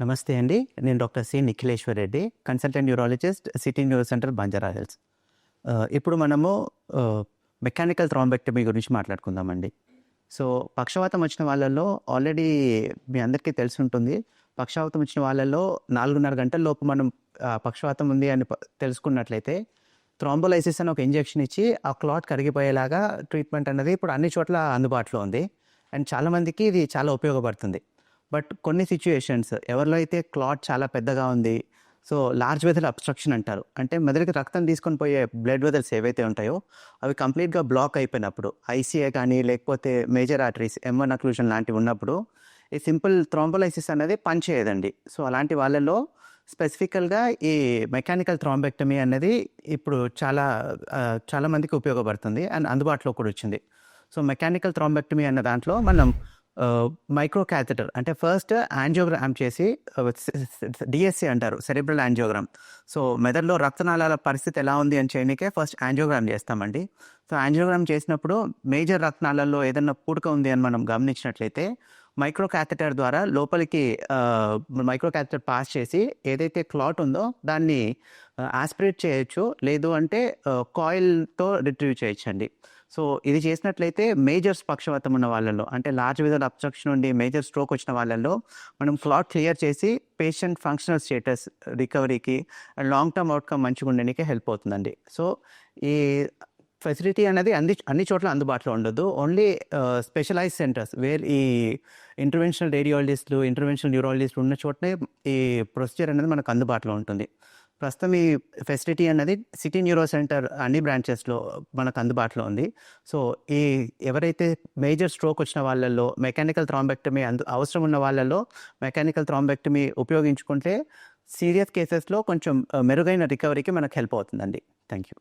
నమస్తే అండి. నేను doctor C. Nikhileshwar Reddy, consultant neurologist, City Neuro Centre, Banjara Hills. ఇప్పుడు మనము మెకానికల్ థ్రాంబెక్టమీ గురించి మాట్లాడుకుందామండి. సో, పక్షవాతం వచ్చిన వాళ్ళలో ఆల్రెడీ మీ అందరికీ తెలిసి ఉంటుంది. పక్షవాతం వచ్చిన వాళ్ళలో 4.5 గంటల లోపు మనం పక్షవాతం ఉంది అని తెలుసుకున్నట్లయితే థ్రాంబోలైసిస్ అని ఒక ఇంజెక్షన్ ఇచ్చి ఆ క్లాట్ కరిగిపోయేలాగా ట్రీట్మెంట్ అనేది ఇప్పుడు అన్ని చోట్ల అందుబాటులో ఉంది. అండ్ చాలామందికి ఇది చాలా ఉపయోగపడుతుంది. బట్ కొన్ని సిచ్యుయేషన్స్ ఎవరిలో అయితే క్లాట్ చాలా పెద్దగా ఉంది, సో లార్జ్ వెజల్ అబ్స్ట్రక్షన్ అంటారు. అంటే మెదడుకి రక్తం తీసుకొని పోయే బ్లడ్ వెజల్స్ ఏవైతే ఉంటాయో అవి కంప్లీట్గా బ్లాక్ అయిపోయినప్పుడు, ఐసీఏ కానీ లేకపోతే మేజర్ ఆర్టరీస్ M1 అక్లూజన్ లాంటివి ఉన్నప్పుడు ఈ సింపుల్ థ్రాంబోలైసిస్ అనేది పనిచేయదండి. సో అలాంటి వాళ్ళలో స్పెసిఫికల్గా ఈ మెకానికల్ థ్రాంబెక్టమీ అనేది ఇప్పుడు చాలా మందికి ఉపయోగపడుతుంది అండ్ అందుబాటులో కూడా వచ్చింది. సో మెకానికల్ థ్రాంబెక్టమీ అన్న దాంట్లో మనం మైక్రో క్యాథెటర్ అంటే ఫస్ట్ యాంజియోగ్రామ్ చేసి డిఎస్సి అంటారు, సెరిబ్రల్ యాంజియోగ్రామ్. సో మెదడులో రక్తనాళాల పరిస్థితి ఎలా ఉంది అని చేయడానికే ఫస్ట్ యాంజియోగ్రామ్ చేస్తామండి. సో యాంజియోగ్రామ్ చేసినప్పుడు మేజర్ రక్తనాళాల్లో ఏదైనా పూడక ఉంది అని మనం గమనించినట్లయితే మైక్రో క్యాథెటర్ ద్వారా లోపలికి మైక్రో క్యాథెటర్ పాస్ చేసి ఏదైతే క్లాట్ ఉందో దాన్ని ఆస్పిరేట్ చేయొచ్చు, లేదు అంటే కాయిల్తో రిట్రీవ్ చేయొచ్చండి. సో ఇది చేసినట్లయితే మేజర్స్ పక్షవాతం ఉన్న వాళ్ళలో, అంటే లార్జ్ వెజల్ అబ్స్ట్రక్షన్ నుండి మేజర్ స్ట్రోక్ వచ్చిన వాళ్ళల్లో మనం క్లాట్ క్లియర్ చేసి పేషెంట్ ఫంక్షనల్ స్టేటస్ రికవరీకి అండ్ లాంగ్ టర్మ్ అవుట్కమ్ మంచిగా ఉండడానికి హెల్ప్ అవుతుందండి. సో ఈ ఫెసిలిటీ అనేది అన్ని చోట్ల అందుబాటులో ఉండదు. ఓన్లీ స్పెషలైజ్ సెంటర్స్ వేర్ ఈ ఇంటర్వెన్షనల్ రేడియాలజిస్టులు, ఇంటర్వెన్షనల్ న్యూరాలజిస్టులు ఉన్న చోటనే ఈ ప్రొసీజర్ అనేది మనకు అందుబాటులో ఉంటుంది. ప్రస్తుతం ఈ ఫెసిలిటీ అనేది సిటీ న్యూరో సెంటర్ అన్ని బ్రాంచెస్లో మనకు అందుబాటులో ఉంది. సో ఎవరైతే మేజర్ స్ట్రోక్ వచ్చిన వాళ్ళల్లో మెకానికల్ థ్రాంబెక్టమీ అవసరం ఉన్న వాళ్ళల్లో మెకానికల్ థ్రాంబెక్టమీ ఉపయోగించుకుంటే సీరియస్ కేసెస్లో కొంచెం మెరుగైన రికవరీకి మనకు హెల్ప్ అవుతుందండి. Thank you.